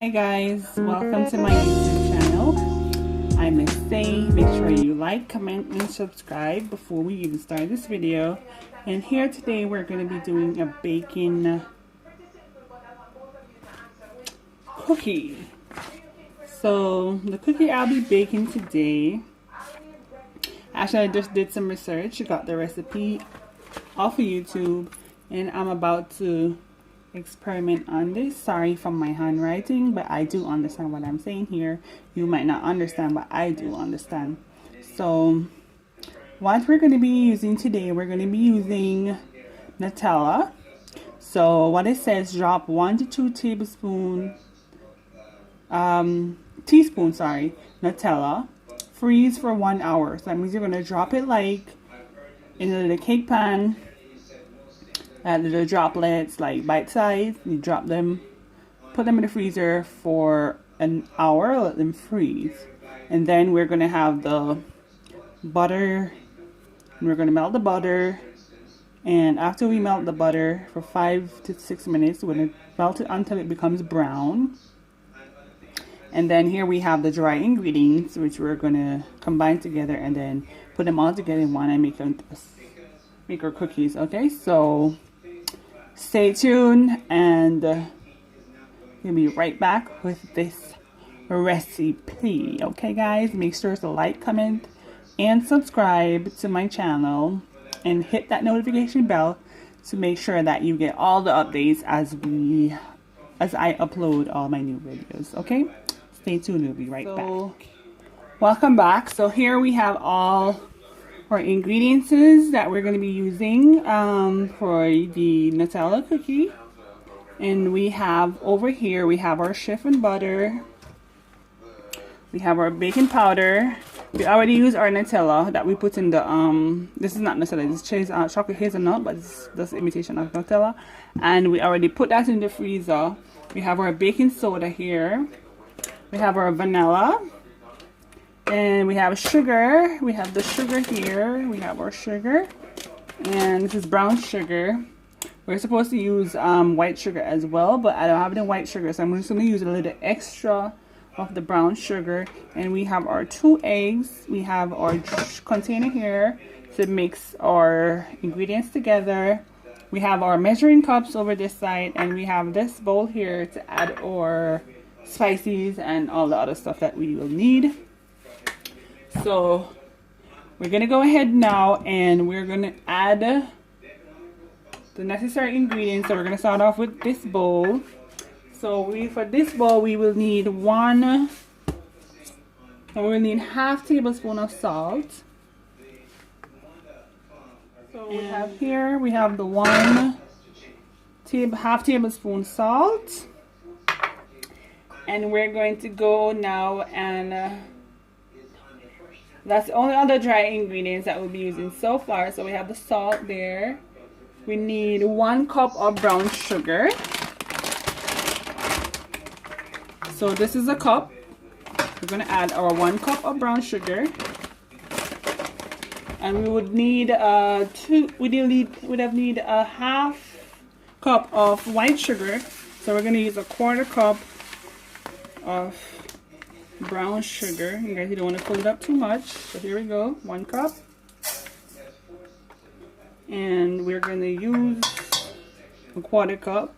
Hi guys, welcome to my YouTube channel. I'm Miss Say. Make sure you like, comment, and subscribe before we even start this video. And here today we're going to be doing a baking cookie. So the cookie I'll be baking today, actually I just did some research, got the recipe off of YouTube, and I'm about to experiment on this. Sorry for my handwriting, but I do understand what I'm saying here. You might not understand, but I do understand. So what we're going to be using today, we're going to be using Nutella. So what it says, drop 1 to 2 teaspoons Nutella, freeze for 1 hour. So that means you're going to drop it like in a little cake pan. Add little droplets like bite size. You drop them, put them in the freezer for an hour, let them freeze. And then we're going to have the butter. We're going to melt the butter. And after we melt the butter for 5 to 6 minutes, we're going to melt it until it becomes brown. And then here we have the dry ingredients, which we're going to combine together and then put them all together in one and make our cookies. Okay, so stay tuned, and we'll be right back with this recipe. Okay guys, make sure to like, comment, and subscribe to my channel and hit that notification bell to make sure that you get all the updates as I upload all my new videos. Okay, stay tuned, we'll be right back. Welcome back. So here we have all our ingredients that we're going to be using for the Nutella cookie. And we have over here, we have our chiffon butter, we have our baking powder. We already used our Nutella that we put in the this is not Nutella, this is chocolate hazelnut, but this imitation of Nutella, and we already put that in the freezer. We have our baking soda here, we have our vanilla, and we have sugar. We have the sugar here. We have our sugar. And this is brown sugar. We're supposed to use white sugar as well, but I don't have any white sugar, so I'm just going to use a little extra of the brown sugar. And we have our 2 eggs. We have our container here to mix our ingredients together. We have our measuring cups over this side, and we have this bowl here to add our spices and all the other stuff that we will need. So we're going to go ahead now and we're going to add the necessary ingredients. So we're going to start off with this bowl. So for this bowl we will need half tablespoon of salt. So we have here, we have the half tablespoon salt. And we're going to go now and that's the only other dry ingredients that we'll be using so far. So we have the salt there. We need 1 cup of brown sugar. So this is a cup. We're going to add our 1 cup of brown sugar. And we would need we'd have need a half cup of white sugar. So we're going to use a 1/4 cup of brown sugar. You guys, you don't want to fill it up too much. So here we go, 1 cup. And we're going to use a 1/4 cup.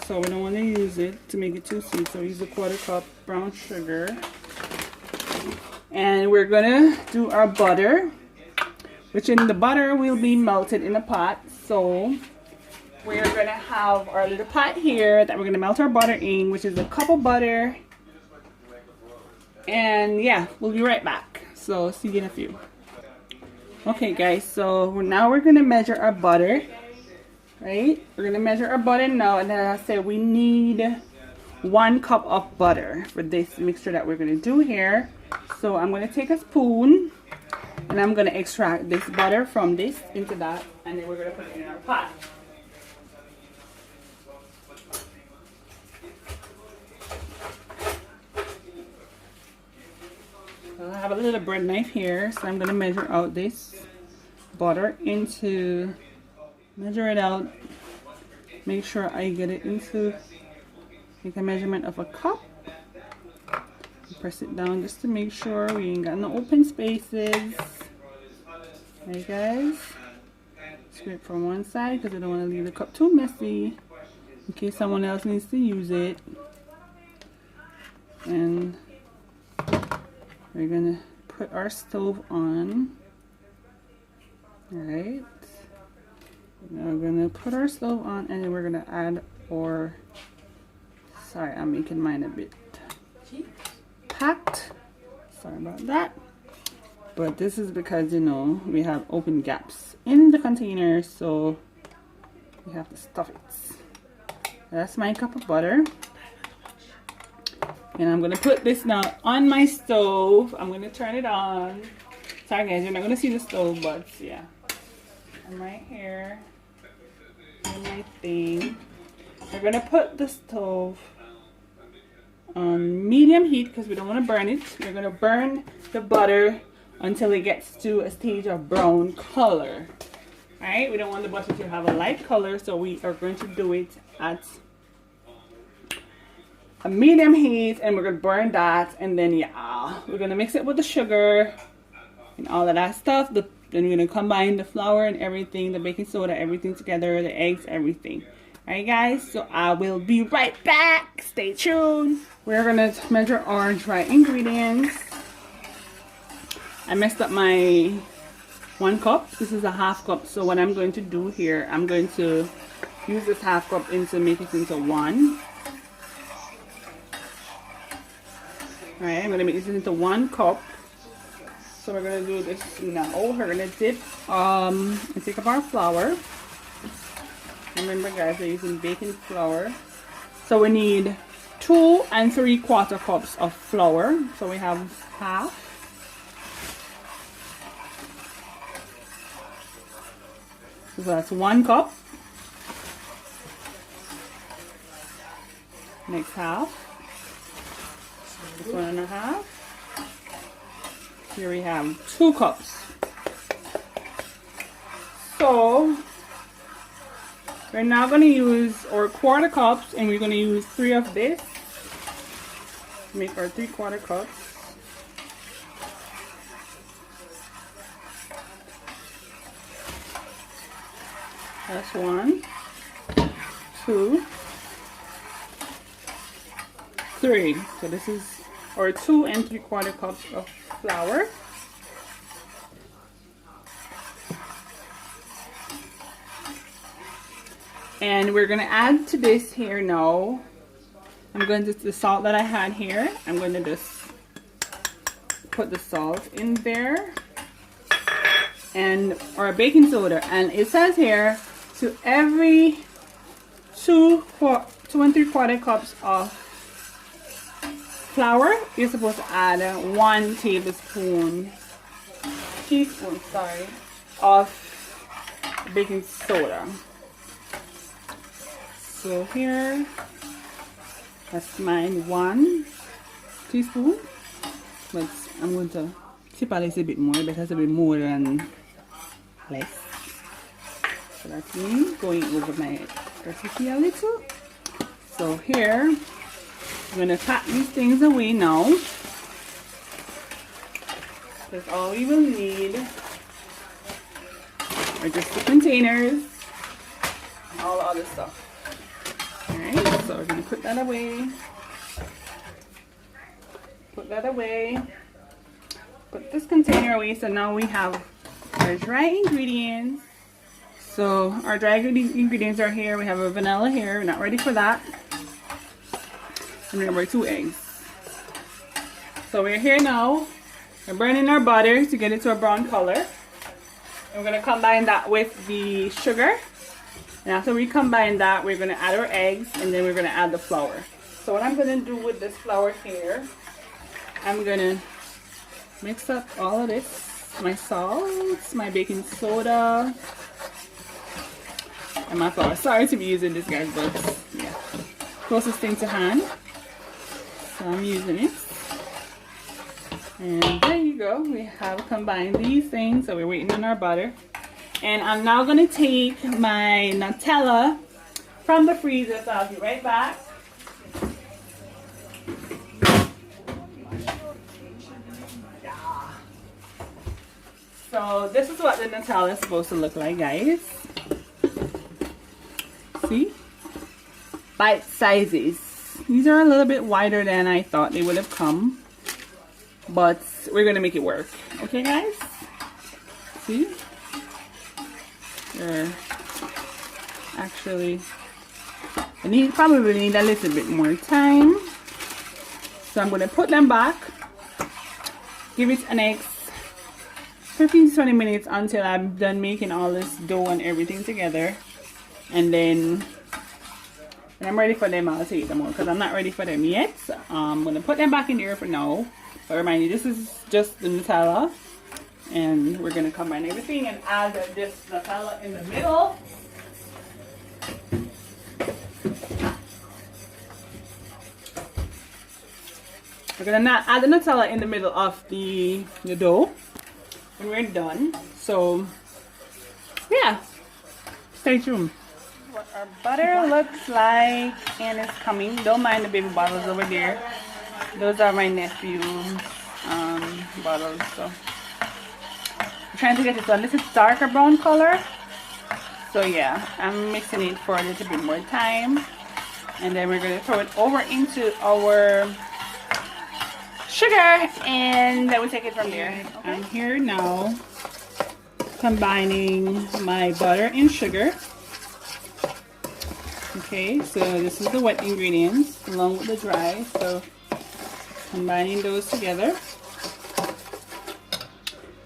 So we don't want to use it to make it too sweet. So use a 1/4 cup brown sugar. And we're going to do our butter, which in the butter will be melted in a pot. So we're going to have our little pot here that we're going to melt our butter in, which is a cup of butter. And yeah, we'll be right back. So see you in a few. Okay guys, so now we're going to measure our butter. Right? We're going to measure our butter now. And then I said we need 1 cup of butter for this mixture that we're going to do here. So I'm going to take a spoon and I'm going to extract this butter from this into that. And then we're going to put it in our pot. I have a little bread knife here, so I'm going to measure out this butter measure it out, make sure I get it into Take a measurement of a cup. Press it down just to make sure we ain't got no open spaces. Right, guys? Scrape from one side because I don't want to leave the cup too messy in case someone else needs to use it. And we're gonna put our stove on. Alright. Now we're gonna put our stove on and then we're gonna add our, sorry, I'm making mine a bit packed. Sorry about that. But this is because, you know, we have open gaps in the container, so we have to stuff it. That's my cup of butter. And I'm gonna put this now on my stove. I'm gonna turn it on. Sorry guys, you're not gonna see the stove, but yeah. I'm right here doing my thing. We're gonna put the stove on medium heat because we don't want to burn it. We're gonna burn the butter until it gets to a stage of brown color. Alright, we don't want the butter to have a light color, so we are going to do it at a medium heat, and we're gonna burn that, and then yeah, we're gonna mix it with the sugar and all of that stuff. Then we're gonna combine the flour and everything, the baking soda, everything together, the eggs, everything. Alright guys, so I will be right back. Stay tuned. We're gonna measure our dry ingredients. I messed up my 1 cup. This is a half cup, so what I'm going to do here, I'm going to use this half cup into make it into 1. Alright, I'm gonna make this into 1 cup. So we're gonna do this now. We're gonna dip and take up our flour. Remember guys, we're using baking flour. So we need 2 3/4 cups of flour. So we have half. So that's 1 cup. Next half. This 1.5. Here we have 2 cups. So we're now going to use our 1/4 cups, and we're going to use 3 of this. Make our 3/4 cups. That's 1, 2, 3. So this is our 2 3/4 cups of flour. And we're going to add to this here now. I'm going to, the salt that I had here, I'm going to just put the salt in there. And our baking soda. And it says here, to every 2 3/4 cups of flour, you're supposed to add 1 teaspoon of baking soda. So here, that's mine, 1 teaspoon. But I'm going to tip a little bit more, but it has to be more than less. So that's me going over my recipe a little. So here, I'm going to pack these things away now. That's all we will need are just the containers and all the other stuff. Alright, so we're going to put that away. Put that away. Put this container away. So now we have our dry ingredients. So our dry ingredients are here. We have a vanilla here. We're not ready for that. And remember, 2 eggs. So we're here now. We're burning our butter to get it to a brown color. And we're going to combine that with the sugar. And after we combine that, we're going to add our eggs, and then we're going to add the flour. So what I'm going to do with this flour here, I'm going to mix up all of this. My salt, my baking soda, and my flour. Sorry to be using this, guys, but yeah, closest thing to hand. So I'm using it. And there you go. We have combined these things. So we're waiting on our butter. And I'm now going to take my Nutella from the freezer. So I'll be right back. So this is what the Nutella is supposed to look like, guys. See? Bite sizes. These are a little bit wider than I thought they would have come. But we're going to make it work. Okay, guys? See? They're actually... probably need a little bit more time. So I'm going to put them back. Give it the next 15 to 20 minutes until I'm done making all this dough and everything together. And then when I'm ready for them, I'll take them out because I'm not ready for them yet. So I'm going to put them back in there for now. But remind you, this is just the Nutella. And we're going to combine everything and add this Nutella in the middle. We're going to add the Nutella in the middle of the dough when we're done. So, yeah, stay tuned. What our butter looks like, and it's coming. Don't mind the baby bottles over there. Those are my nephew's bottles. So, I'm trying to get it to a little darker brown color. So, yeah, I'm mixing it for a little bit more time. And then we're going to throw it over into our sugar, and then we take it from there. Okay. I'm here now combining my butter and sugar. Okay, so this is the wet ingredients along with the dry. So combining those together.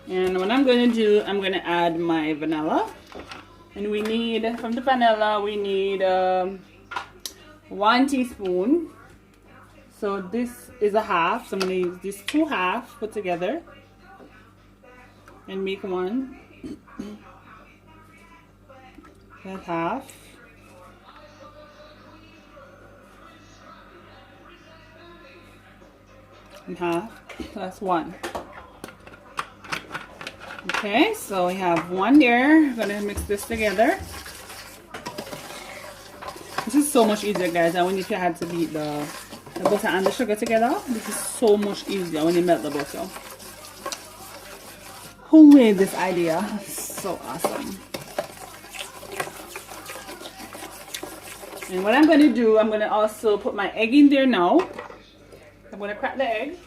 And what I'm going to do, I'm going to add my vanilla. And we need, from the vanilla, we need 1 teaspoon. So this is a half. So I'm going to use these 2 halves put together and make one. That's half. And half. That's 1. Okay, so we have 1 there. I'm going to mix this together. This is so much easier, guys, than when you had to beat the butter and the sugar together. This is so much easier when you melt the butter. Who made this idea? So awesome. And what I'm going to do, I'm going to also put my egg in there now. I'm going to crack the egg.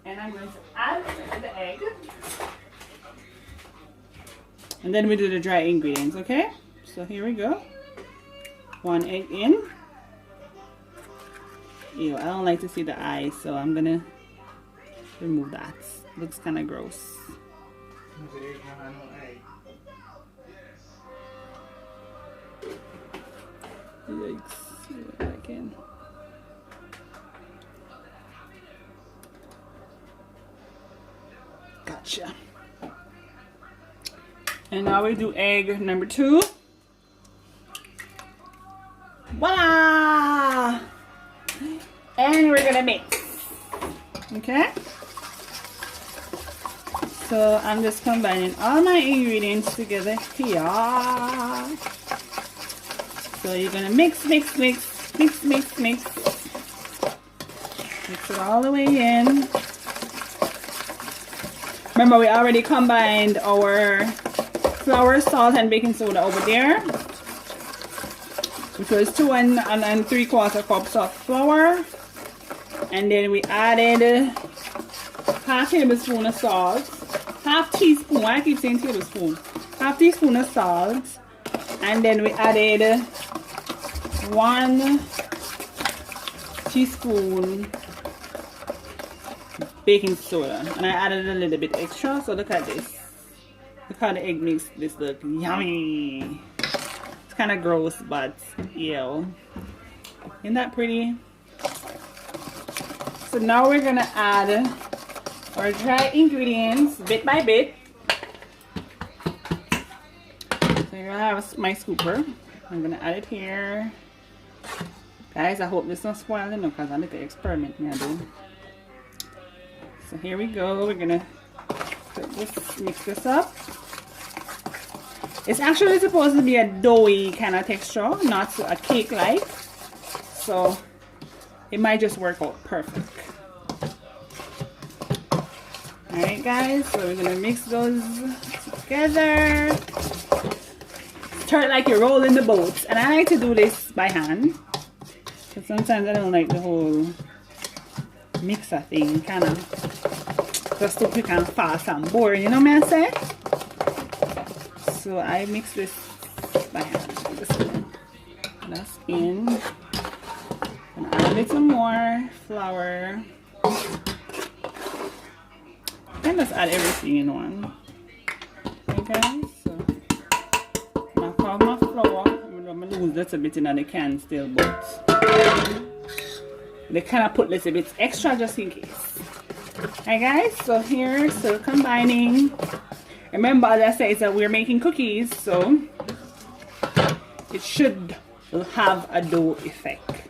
And I'm going to add the egg. And then we do the dry ingredients, okay? So here we go. 1 egg in. Ew, I don't like to see the eyes, so I'm gonna remove that. Looks kind of gross. Yikes. I can. Gotcha. And now we do egg number 2. Voila! And we're gonna mix. Okay? So I'm just combining all my ingredients together here. So you're gonna mix, mix, mix, mix, mix, mix. Mix it all the way in. Remember, we already combined our flour, salt, and baking soda over there, which was 2 3/4 cups of flour. And then we added half tablespoon of salt, half teaspoon, I keep saying tablespoon, half teaspoon of salt. And then we added 1 teaspoon baking soda. And I added a little bit extra, so look at this. Look how the egg makes this look yummy. It's kind of gross, but yeah. Isn't that pretty? So now we're gonna add our dry ingredients bit by bit. So here I have my scooper. I'm gonna add it here. Guys, I hope this don't spoil it because I like to experiment I do. So here we go. We're gonna mix this up. It's actually supposed to be a doughy kind of texture, not a cake-like. So it might just work out perfect. Alright guys, so we're gonna mix those together. Stir it like you're rolling the boats. And I like to do this by hand. Because sometimes I don't like the whole mixer thing. Kind of just too quick and fast and boring, you know what I say? So I mix this by hand. That's in. And add a little more flour. I just add everything in one. Okay guys, so now for my flour, I'm gonna lose a little bit in the can still, but they kind of put a little bit extra just in case. Alright guys, so here, still combining. Remember, as I said, that we're making cookies, so it should have a dough effect.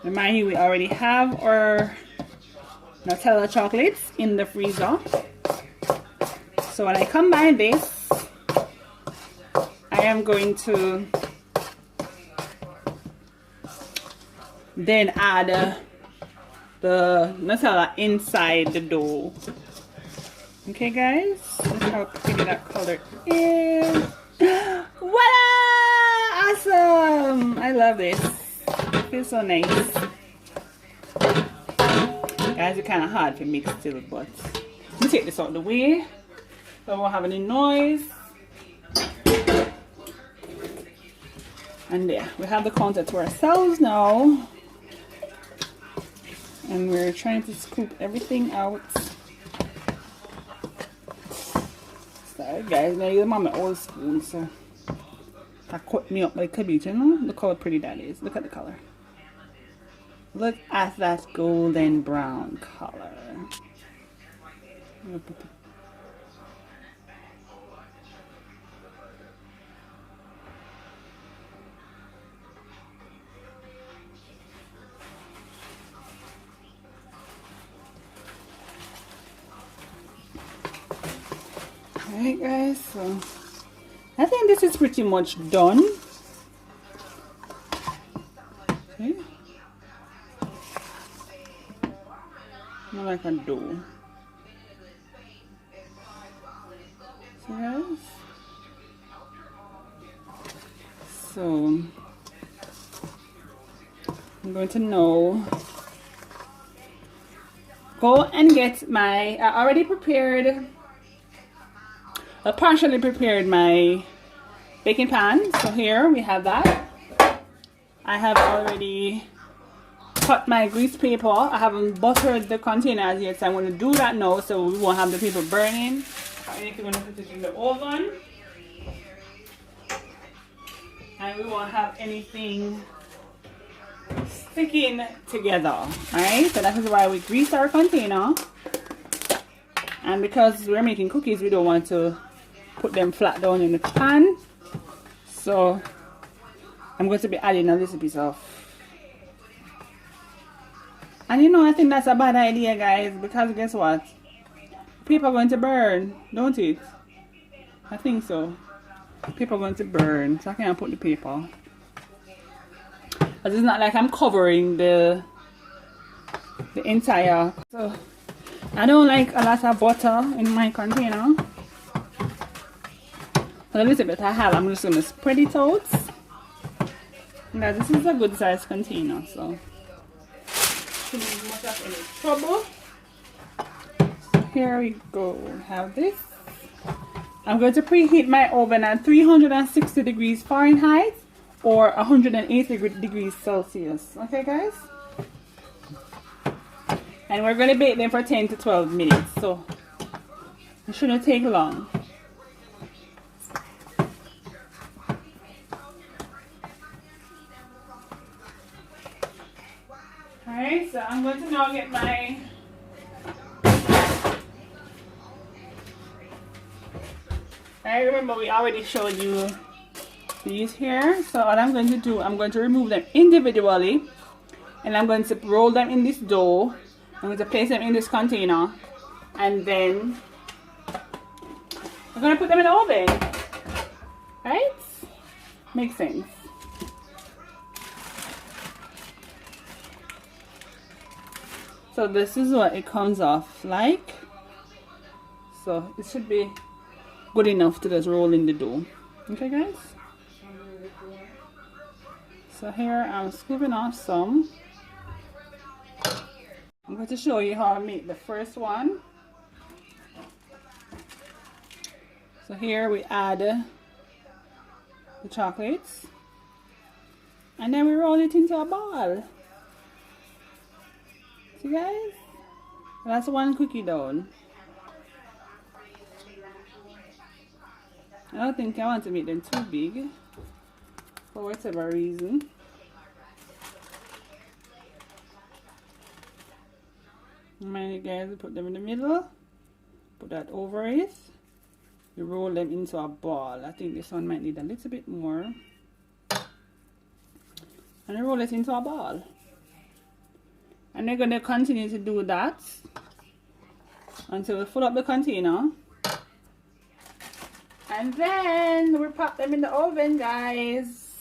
Remind you, we already have our Nutella chocolates in the freezer. So when I combine this, I am going to then add the Nutella inside the dough. Okay guys, look how pretty that color is. Voila! Awesome! I love this. It feels so nice. Guys, it's kind of hard to mix still, but let me take this out of the way so I won't have any noise. And there, we have the counter to ourselves now. And we're trying to scoop everything out. Sorry guys, now you're my old spoon, so that cut me up like a bit, you know? Look how pretty that is. Look at the color. Look at that golden brown color. Alright guys, so I think this is pretty much done. Okay. More like a dough. So guys, so I'm going to now go and get my partially prepared my baking pan. So here we have that. I have already cut my grease paper. I haven't buttered the containers yet, so I'm going to do that now so we won't have the paper burning. I'm going to put it in the oven, and we won't have anything sticking together. Alright, so that is why we grease our container. And because we're making cookies, we don't want to put them flat down in the pan. So I'm going to be adding a little bit of. And you know, I think that's a bad idea, guys, because guess what? People are going to burn, don't it? I think so. People are going to burn, so I can't put the paper. But it's not like I'm covering the entire. So I don't like a lot of butter in my container. So a little bit I have, I'm just going to spread it out. Now this is a good size container, so shouldn't be much of any trouble. So here we go. We have this. I'm going to preheat my oven at 360 degrees Fahrenheit or 180 degrees Celsius. Okay guys? And we're going to bake them for 10 to 12 minutes. So it shouldn't take long. Alright, so I'm going to now get my I remember we already showed you these here. So all I'm going to do, I'm going to remove them individually and I'm going to roll them in this dough. I'm going to place them in this container and then I'm going to put them in the oven. Right? Makes sense. So So this is what it comes off like. So it should be good enough to just roll in the dough. Okay, guys? So here I'm scooping off some. I'm going to show you how I make the first one. So here we add the chocolates. And then we roll it into a ball. See, guys? That's one cookie down. I don't think I want to make them too big for whatever reason. Remind you guys to put them in the middle, put that over it. You roll them into a ball. I think this one might need a little bit more. And you roll it into a ball. And we're going to continue to do that until we fill up the container. And then we pop them in the oven, guys.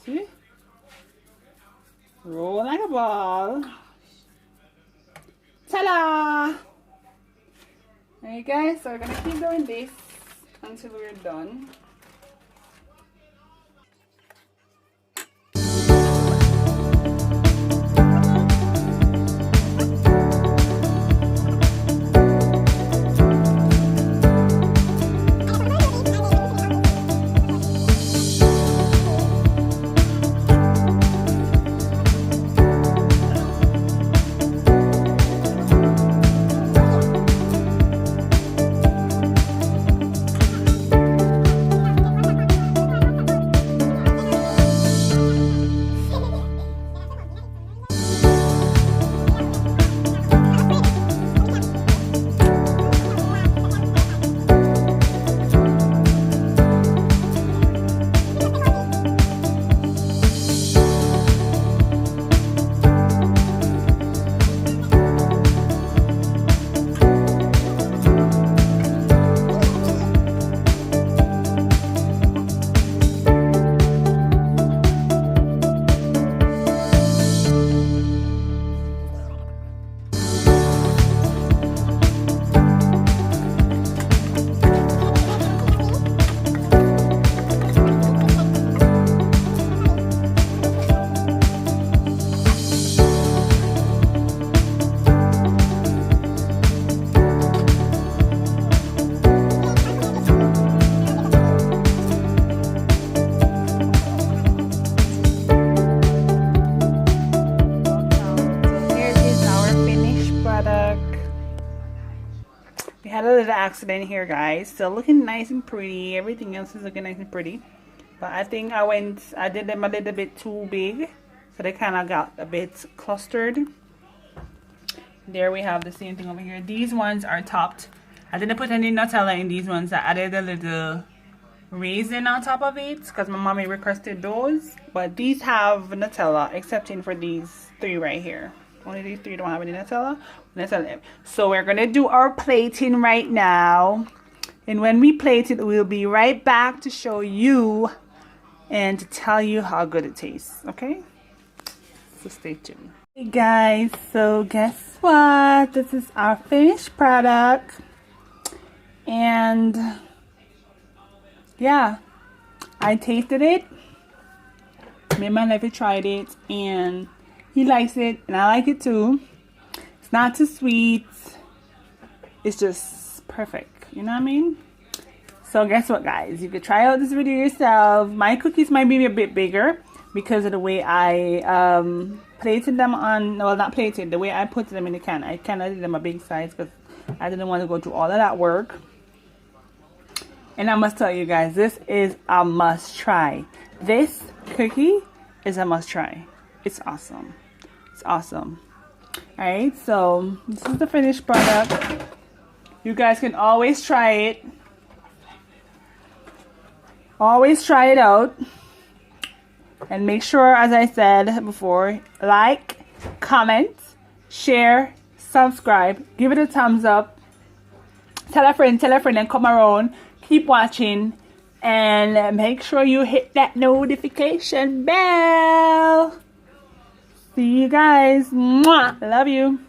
See? Roll like a ball. Ta-da! Alright, guys, so we're gonna keep doing this until we're done. We had a little accident here, guys. Still looking nice and pretty. Everything else is looking nice and pretty. But I think I did them a little bit too big. So they kind of got a bit clustered. There we have the same thing over here. These ones are topped. I didn't put any Nutella in these ones. I added a little raisin on top of it because my mommy requested those. But these have Nutella, excepting for these three right here. Only these three don't have any Nutella. So we're going to do our plating right now. And when we plate it, we'll be right back to show you and to tell you how good it tastes. Okay? So stay tuned. Hey guys, so guess what? This is our finished product. And yeah, I tasted it. Me and my nephew tried it and he likes it and I like it too. It's not too sweet. It's just perfect. You know what I mean? So guess what, guys? You could try out this video yourself. My cookies might be a bit bigger because of the way I plated them on, well, not plated, the way I put them in the can. I kind of did them a big size because I didn't want to go through all of that work. And I must tell you guys, this is a must try. This cookie is a must try. It's awesome. It's awesome. Alright, so this is the finished product. You guys can always try it. Always try it out. And make sure, as I said before, like, comment, share, subscribe, give it a thumbs up. Tell a friend, and come around. Keep watching. And make sure you hit that notification bell. See you guys. Mwah! Love you.